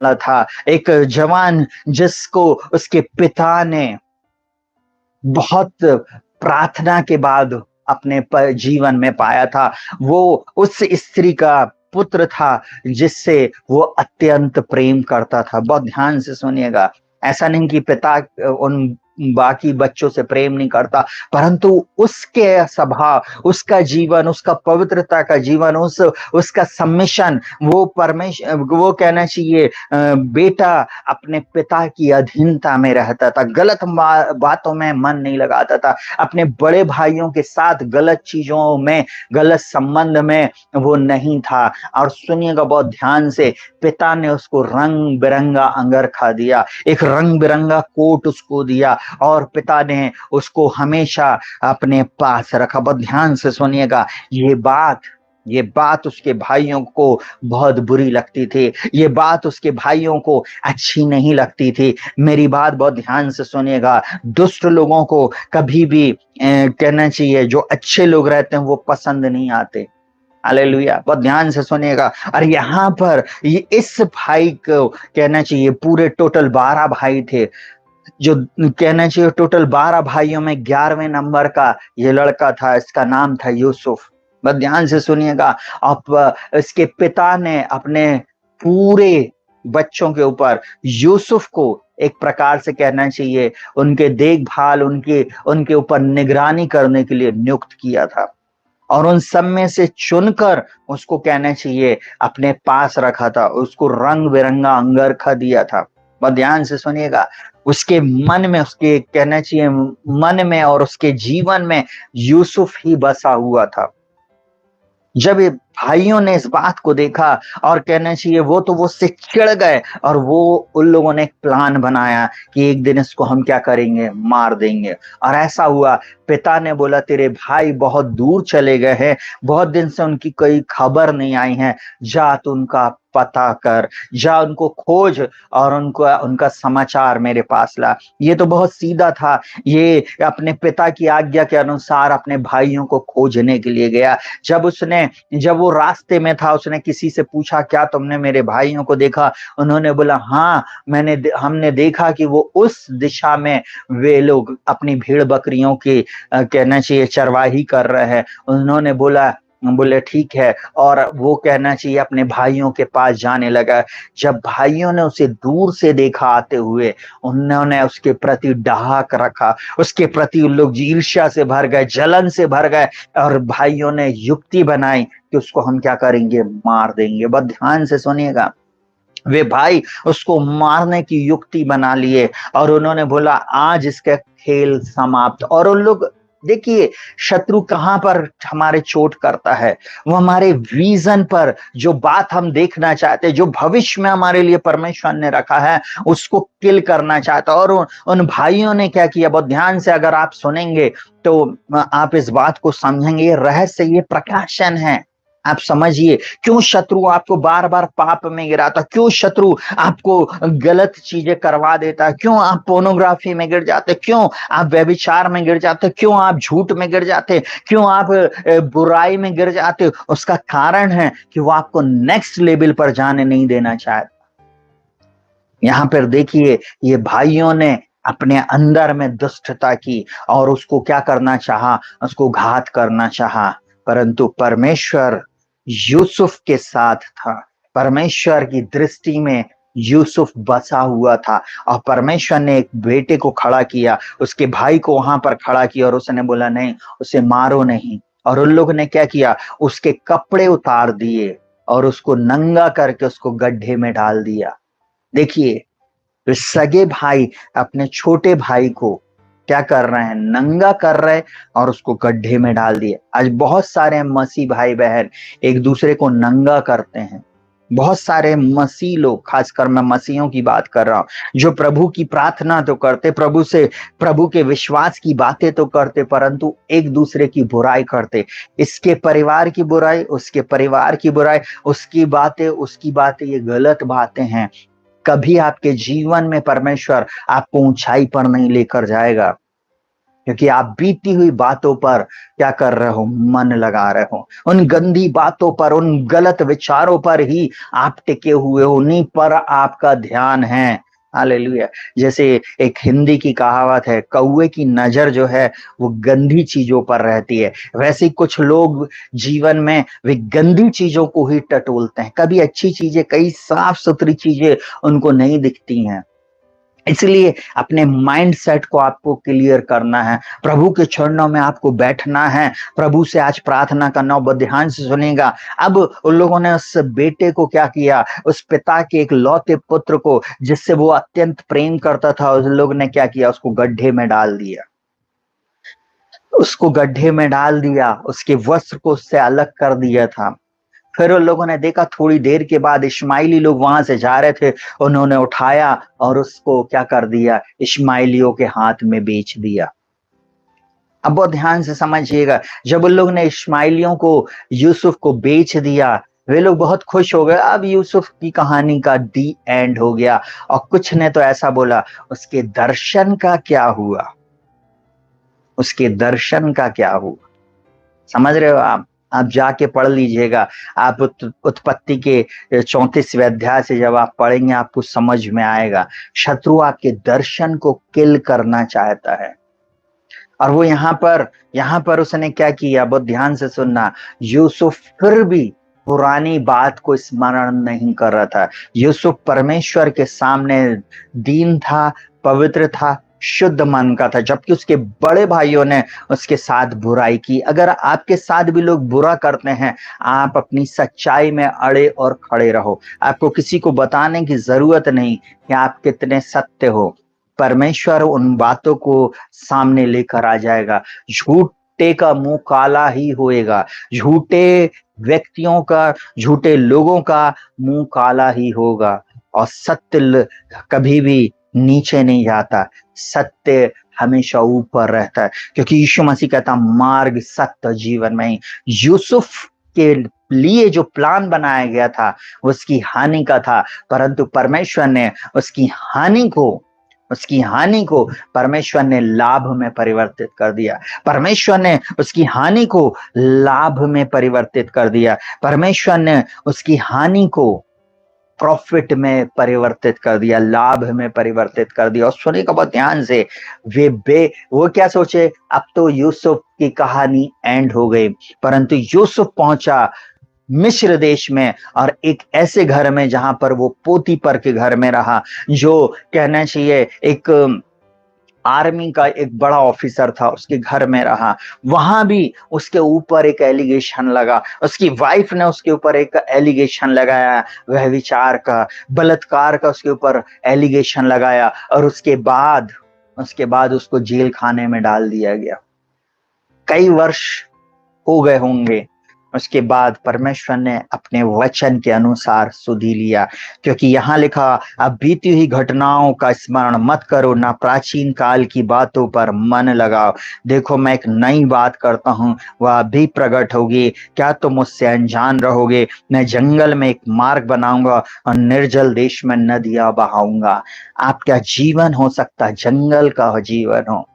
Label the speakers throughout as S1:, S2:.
S1: वाला था, एक जवान जिसको उसके पिता ने बहुत प्रार्थना के बाद अपने जीवन में पाया था। वो उस स्त्री का पुत्र था जिससे वो अत्यंत प्रेम करता था। बहुत ध्यान से सुनिएगा, ऐसा नहीं कि पिता उन बाकी बच्चों से प्रेम नहीं करता, परंतु उसके स्वभाव, उसका जीवन, उसका पवित्रता का जीवन, उसका सबमिशन, वो कहना चाहिए बेटा अपने पिता की अधीनता में रहता था, गलत बातों में मन नहीं लगाता था, अपने बड़े भाइयों के साथ गलत चीजों में, गलत संबंध में वो नहीं था। और सुनिएगा बहुत ध्यान से, पिता ने उसको रंग बिरंगा अंगरखा दिया, एक रंग बिरंगा कोट उसको दिया, और पिता ने उसको हमेशा अपने पास रखा। बहुत ध्यान से सुनिएगा, ये बात उसके भाइयों को बहुत बुरी लगती थी, ये बात उसके भाइयों को अच्छी नहीं लगती थी। मेरी बात बहुत ध्यान से सुनिएगा, दुष्ट लोगों को कभी भी कहना चाहिए, जो अच्छे लोग रहते हैं वो पसंद नहीं आते। हालेलुया, बहुत ध्यान से सुनिएगा। और यहाँ पर ये इस भाई को कहना चाहिए, पूरे टोटल 12 भाई थे, जो कहना चाहिए टोटल 12 भाइयों में 11वें नंबर का ये लड़का था, इसका नाम था यूसुफ। बस ध्यान से सुनिएगा। अब इसके पिता ने अपने पूरे बच्चों के ऊपर यूसुफ को एक प्रकार से कहना चाहिए उनके देखभाल, उनके उनके ऊपर निगरानी करने के लिए नियुक्त किया था, और उन सब में से चुनकर उसको कहना चाहिए अपने पास रखा था, उसको रंग बिरंगा अंगरखा दिया था। बहुत ध्यान से सुनिएगा, उसके मन में, उसके कहना चाहिए मन में और उसके जीवन में यूसुफ ही बसा हुआ था। जब ये भाइयों ने इस बात को देखा, और कहना चाहिए वो उससे चिढ़ गए, और वो उन लोगों ने एक प्लान बनाया कि एक दिन इसको हम क्या करेंगे, मार देंगे। और ऐसा हुआ, पिता ने बोला तेरे भाई बहुत दूर चले गए हैं, बहुत दिन से उनकी कोई खबर नहीं आई है, जा तू उनका पता कर, जा उनको खोज और उनका समाचार मेरे पास ला। ये तो बहुत सीधा था, ये अपने पिता की आज्ञा के अनुसार अपने भाइयों को खोजने के लिए गया। जब वो रास्ते में था, उसने किसी से पूछा क्या तुमने मेरे भाइयों को देखा? उन्होंने बोला हाँ, हमने देखा कि वो उस दिशा में वे लोग अपनी भेड़ बकरियों की कहना चाहिए चरवाही कर रहे हैं। उन्होंने बोले ठीक है, और वो कहना चाहिए अपने भाइयों के पास जाने लगा। जब भाइयों ने उसे दूर से देखा आते हुए, उन्होंने उसके प्रति डहाक रखा, उसके प्रति उन लोग ईर्ष्या से भर गए, जलन से भर गए, और भाइयों ने युक्ति बनाई कि उसको हम क्या करेंगे, मार देंगे। बहुत ध्यान से सुनिएगा, वे भाई उसको मारने की युक्ति बना लिए, और उन्होंने बोला आज इसका खेल समाप्त। और उन लोग, देखिए शत्रु कहां पर हमारे चोट करता है, वो हमारे विजन पर, जो बात हम देखना चाहते हैं, जो भविष्य में हमारे लिए परमेश्वर ने रखा है, उसको किल करना चाहता है। और उन भाइयों ने क्या किया, बहुत ध्यान से अगर आप सुनेंगे तो आप इस बात को समझेंगे, ये रहस्य, ये प्रकाशन है। आप समझिए क्यों शत्रु आपको बार बार पाप में गिराता, क्यों शत्रु आपको गलत चीजें करवा देता, क्यों आप पोर्नोग्राफी में गिर जाते, क्यों आप व्यभिचार में गिर जाते, क्यों आप झूठ में गिर जाते, क्यों आप बुराई में गिर जाते। उसका कारण है कि वो आपको नेक्स्ट लेवल पर जाने नहीं देना चाहता। यहाँ पर देखिए, ये भाइयों ने अपने अंदर में दुष्टता की और उसको क्या करना चाहा, उसको घात करना चाहा, परंतु परमेश्वर यूसुफ के साथ था। परमेश्वर की दृष्टि में यूसुफ बसा हुआ था, और परमेश्वर ने एक बेटे को खड़ा किया, उसके भाई को वहां पर खड़ा किया, और उसने बोला नहीं, उसे मारो नहीं। और उन लोगों ने क्या किया, उसके कपड़े उतार दिए और उसको नंगा करके उसको गड्ढे में डाल दिया। देखिए, तो सगे भाई अपने छोटे भाई को क्या कर रहे हैं, नंगा कर रहे, और उसको गड्ढे में डाल दिए। आज बहुत सारे मसीह भाई बहन एक दूसरे को नंगा करते हैं। बहुत सारे मसीह लोग, खासकर मैं मसीहों की बात कर रहा हूं, जो प्रभु की प्रार्थना तो करते, प्रभु के विश्वास की बातें तो करते, परंतु एक दूसरे की बुराई करते। इसके परिवार की बुराई, उसके परिवार की बुराई, उसकी बातें, ये गलत बातें हैं। कभी आपके जीवन में परमेश्वर आपको ऊंचाई पर नहीं लेकर जाएगा। क्योंकि आप बीती हुई बातों पर क्या कर रहे हो, मन लगा रहे हो। उन गंदी बातों पर, उन गलत विचारों पर ही आप टिके हुए हो, उन्हीं पर आपका ध्यान है। हालेलुया। जैसे एक हिंदी की कहावत है, कौवे की नजर जो है वो गंदी चीजों पर रहती है। वैसे ही कुछ लोग जीवन में वे गंदी चीजों को ही टटोलते हैं, कभी अच्छी चीजें, कई साफ सुथरी चीजें उनको नहीं दिखती हैं। इसलिए अपने माइंड सेट को आपको क्लियर करना है, प्रभु के चरणों में आपको बैठना है, प्रभु से आज प्रार्थना करना। वो ध्यान से सुनेगा। अब उन लोगों ने उस बेटे को क्या किया, उस पिता के एक लौते पुत्र को जिससे वो अत्यंत प्रेम करता था, उस लोग ने क्या किया, उसको गड्ढे में डाल दिया। उसको गड्ढे में डाल दिया, उसके वस्त्र को उससे अलग कर दिया था। फिर उन लोगों ने देखा, थोड़ी देर के बाद इश्माइली लोग वहां से जा रहे थे, उन्होंने उठाया और उसको क्या कर दिया, इश्माइलियों के हाथ में बेच दिया। अब बहुत ध्यान से समझिएगा, जब उन लोग ने इश्माइलियों को, यूसुफ को बेच दिया, वे लोग बहुत खुश हो गए। अब यूसुफ की कहानी का डी एंड हो गया। और कुछ ने तो ऐसा बोला, उसके दर्शन का क्या हुआ, उसके दर्शन का क्या हुआ। समझ रहे हो आप जाके पढ़ लीजिएगा। आप उत्पत्ति के 34वें अध्याय से जब आप पढ़ेंगे आपको समझ में आएगा। शत्रु आपके दर्शन को किल करना चाहता है। और वो यहाँ पर उसने क्या किया, बहुत ध्यान से सुनना। यूसुफ फिर भी पुरानी बात को स्मरण नहीं कर रहा था। यूसुफ परमेश्वर के सामने दीन था, पवित्र था, शुद्ध मन का था, जबकि उसके बड़े भाइयों ने उसके साथ बुराई की। अगर आपके साथ भी लोग बुरा करते हैं, आप अपनी सच्चाई में अड़े और खड़े रहो। आपको किसी को बताने की जरूरत नहीं कि आप कितने सत्य हो। परमेश्वर उन बातों को सामने लेकर आ जाएगा। झूठे का मुंह काला ही होएगा, झूठे व्यक्तियों का, झूठे लोगों का मुंह काला ही होगा। और सत्य कभी भी नीचे नहीं जाता, सत्य हमेशा ऊपर रहता है, क्योंकि यीशु मसीह कहता मार्ग सत्य जीवन में ही। यूसुफ के लिए जो प्लान बनाया गया था उसकी हानि का था, परंतु परमेश्वर ने उसकी हानि को परमेश्वर ने लाभ में परिवर्तित कर दिया। परमेश्वर ने उसकी हानि को लाभ में परिवर्तित कर दिया। परमेश्वर ने उसकी हानि को प्रॉफिट में परिवर्तित कर दिया, लाभ में परिवर्तित कर दिया। और सुनिएगा बहुत ध्यान से, वो क्या सोचे, अब तो यूसुफ की कहानी एंड हो गई, परंतु यूसुफ पहुंचा मिस्र देश में, और एक ऐसे घर में जहां पर वो पोतीपर के घर में रहा, जो कहना चाहिए एक आर्मी का एक बड़ा ऑफिसर था, उसके घर में रहा। वहां भी उसके ऊपर एक एलिगेशन लगा, उसकी वाइफ ने उसके ऊपर एक एलिगेशन लगाया, वह विचार का, बलात्कार का उसके ऊपर एलिगेशन लगाया, और उसके बाद उसको जेल खाने में डाल दिया गया। कई वर्ष हो गए होंगे। उसके बाद परमेश्वर ने अपने वचन के अनुसार सुधि लिया, क्योंकि यहाँ लिखा, अब बीती हुई घटनाओं का स्मरण मत करो, ना प्राचीन काल की बातों पर मन लगाओ। देखो मैं एक नई बात करता हूँ, वह अभी प्रकट होगी, क्या तुम मुझसे अनजान रहोगे। मैं जंगल में एक मार्ग बनाऊंगा और निर्जल देश में नदियां बहाऊंगा। आपका जीवन हो सकता है जंगल का जीवन हो,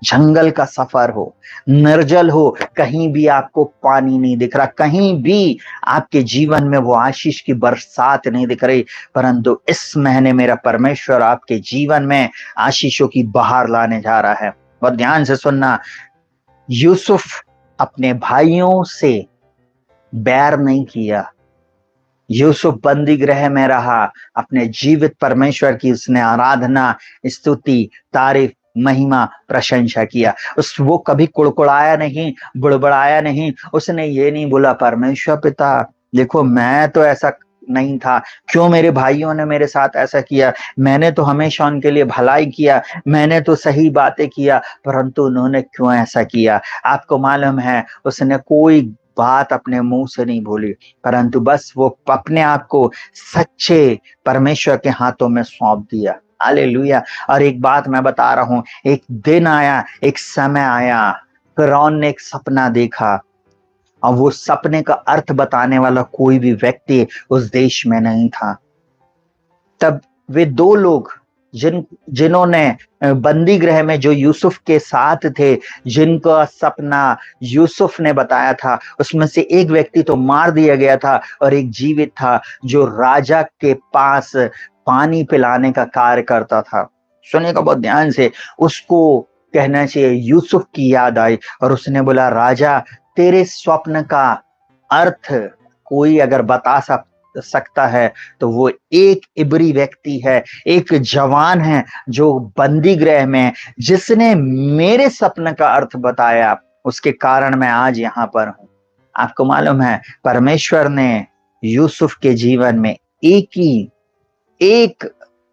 S1: जंगल का सफर हो, निर्जल हो, कहीं भी आपको पानी नहीं दिख रहा, कहीं भी आपके जीवन में वो आशीष की बरसात नहीं दिख रही, परंतु इस महीने मेरा परमेश्वर आपके जीवन में आशीषों की बहार लाने जा रहा है। और ध्यान से सुनना, यूसुफ अपने भाइयों से बैर नहीं किया। यूसुफ बंदी गृह में रहा, अपने जीवित परमेश्वर की उसने आराधना, स्तुति, तारीफ, महिमा, प्रशंसा किया। वो कभी कुड़कुड़ाया नहीं, बुड़बड़ाया नहीं। उसने ये नहीं बोला, परमेश्वर पिता देखो मैं तो ऐसा नहीं था, क्यों मेरे भाइयों ने मेरे साथ ऐसा किया, मैंने तो हमेशा उनके लिए भलाई किया, मैंने तो सही बातें किया, परंतु उन्होंने क्यों ऐसा किया। आपको मालूम है, उसने कोई बात अपने मुंह से नहीं बोली, परंतु बस वो अपने आप को सच्चे परमेश्वर के हाथों में सौंप दिया। हालेलुया। और एक बात मैं बता रहा हूं, एक दिन आया, एक समय आया, फिरौन ने एक सपना देखा, और वो सपने का अर्थ बताने वाला कोई भी व्यक्ति उस देश में नहीं था। तब वे दो लोग जिन्होंने बंदी गृह में जो यूसुफ के साथ थे, जिनका सपना यूसुफ ने बताया था, उसमें से एक व्यक्ति तो मार दिया गया था और एक जीवित था जो राजा के पास पानी पिलाने का कार्य करता था। सुनिएगा बहुत ध्यान से, उसको कहना चाहिए यूसुफ की याद आई और उसने बोला, राजा तेरे स्वप्न का अर्थ कोई अगर बता सकता है तो वो एक इब्री व्यक्ति है, एक जवान है जो बंदी गृह में, जिसने मेरे सपने का अर्थ बताया, उसके कारण मैं आज यहाँ पर हूं। आपको मालूम है, परमेश्वर ने यूसुफ के जीवन में एक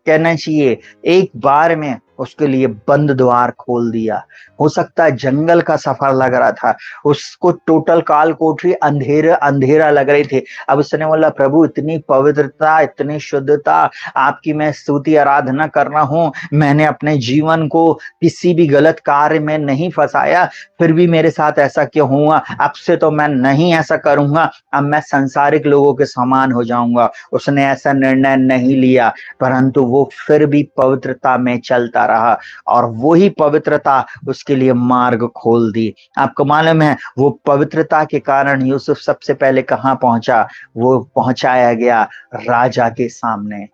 S1: कहना चाहिए एक बार में उसके लिए बंद द्वार खोल दिया। हो सकता है जंगल का सफर लग रहा था, उसको टोटल काल कोठरी अंधेरा लग रही थी। अब उसने बोला, प्रभु इतनी पवित्रता, इतनी शुद्धता आपकी मैं स्तुति आराधना कर रहा हूँ, मैंने अपने जीवन को किसी भी गलत कार्य में नहीं फंसाया, फिर भी मेरे साथ ऐसा क्यों हुआ? अब से तो मैं नहीं ऐसा करूंगा, अब मैं संसारिक लोगों के समान हो जाऊंगा। उसने ऐसा निर्णय नहीं लिया, परंतु वो फिर भी पवित्रता में चलता रहा और वही पवित्रता उसके लिए मार्ग खोल दी। आपको मालूम है, वो पवित्रता के कारण यूसुफ सबसे पहले कहां पहुंचा? वो पहुंचाया गया राजा के सामने।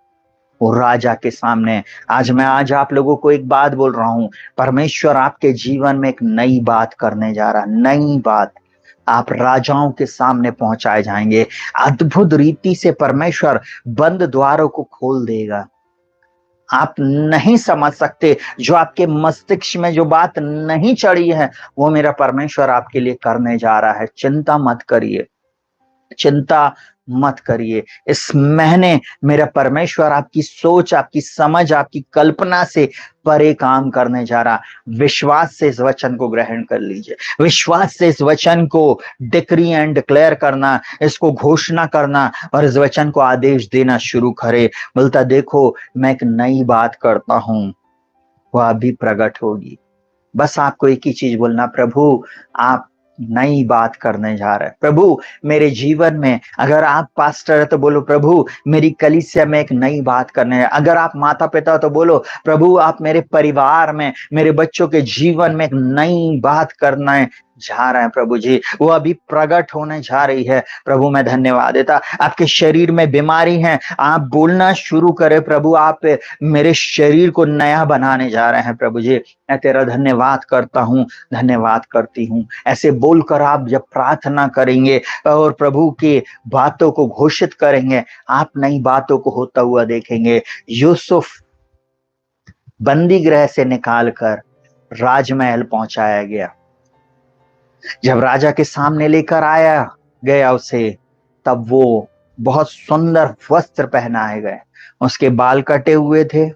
S1: वो राजा के सामने। आज आप लोगों को एक बात बोल रहा हूं, परमेश्वर आपके जीवन में एक नई बात करने जा रहा है, नई बात। आप राजाओं के सामने पहुंचाए जाएंगे। अद्भुत रीति से परमेश्वर बंद द्वारों को खोल देगा। आप नहीं समझ सकते, जो आपके मस्तिष्क में जो बात नहीं चढ़ी है, वो मेरा परमेश्वर आपके लिए करने जा रहा है। चिंता मत करिए, चिंता मत करिए। इस महीने मेरा परमेश्वर आपकी सोच, आपकी समझ, आपकी कल्पना से परे काम करने जा रहा। विश्वास से इस वचन को ग्रहण कर लीजिए, विश्वास से इस वचन को डिक्री एंड डिक्लेयर करना, इसको घोषणा करना और इस वचन को आदेश देना शुरू करे। बोलता, देखो मैं एक नई बात करता हूं, वह अभी प्रकट होगी। बस आपको एक ही चीज बोलना, प्रभु आप नई बात करने जा रहे हैं। प्रभु मेरे जीवन में, अगर आप पास्टर है तो बोलो, प्रभु मेरी कलीसिया में एक नई बात करने है। अगर आप माता पिता हो तो बोलो, प्रभु आप मेरे परिवार में, मेरे बच्चों के जीवन में एक नई बात करना जा रहे हैं। प्रभु जी, वो अभी प्रकट होने जा रही है। प्रभु मैं धन्यवाद देता, आपके शरीर में बीमारी है, आप बोलना शुरू करें, प्रभु आप मेरे शरीर को नया बनाने जा रहे हैं। प्रभु जी मैं तेरा धन्यवाद करता हूँ, धन्यवाद करती हूँ। ऐसे बोलकर आप जब प्रार्थना करेंगे और प्रभु की बातों को घोषित करेंगे, आप नई बातों को होता हुआ देखेंगे। यूसुफ बंदी गृह से निकालकर राजमहल पहुंचाया गया। जब राजा के सामने लेकर आया गया उसे, तब वो बहुत सुंदर वस्त्र पहनाए गए। उसके बाल कटे हुए थे,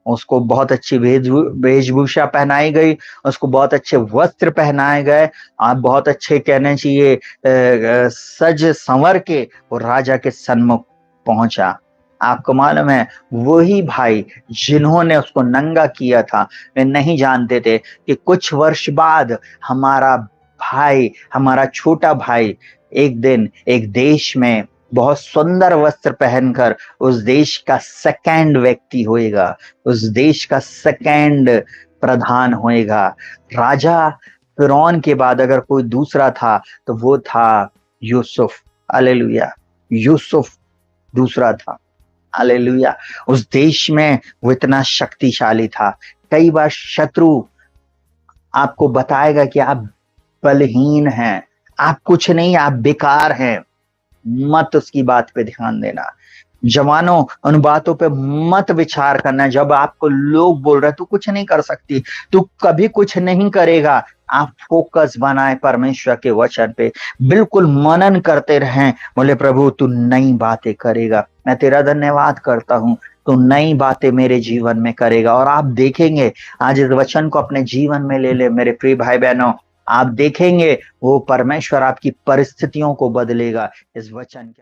S1: उसको बहुत अच्छी वेशभूषा पहनाई गई, उसको बहुत अच्छे वस्त्र पहनाए गए। आप बहुत अच्छे कहने चाहिए सज संवर के वो राजा के सन्मुख पहुंचा। आपको मालूम है, वही भाई जिन्होंने उसको नंगा किया था, वे नहीं जानते थे कि कुछ वर्ष बाद हमारा भाई, हमारा छोटा भाई एक दिन एक देश में बहुत सुंदर वस्त्र पहनकर उस देश का सेकंड व्यक्ति होएगा, उस देश का सेकंड प्रधान होएगा। राजा फिरौन के बाद अगर कोई दूसरा था तो वो था यूसुफ। हालेलुया, यूसुफ दूसरा था। हालेलुया, उस देश में वो इतना शक्तिशाली था। कई बार शत्रु आपको बताएगा कि आप बलहीन हैं, आप कुछ नहीं, आप बेकार हैं। मत उसकी बात पे ध्यान देना। जवानों, उन बातों पे मत विचार करना। जब आपको लोग बोल रहे तू कुछ नहीं कर सकती, तू कभी कुछ नहीं करेगा, आप फोकस बनाए परमेश्वर के वचन पे, बिल्कुल मनन करते रहें। बोले, प्रभु तू नई बातें करेगा। मैं तेरा धन्यवाद करता हूँ, तो नई बातें मेरे जीवन में करेगा। और आप देखेंगे, आज इस वचन को अपने जीवन में ले ले मेरे प्रिय भाई बहनों, आप देखेंगे वो परमेश्वर आपकी परिस्थितियों को बदलेगा इस वचन के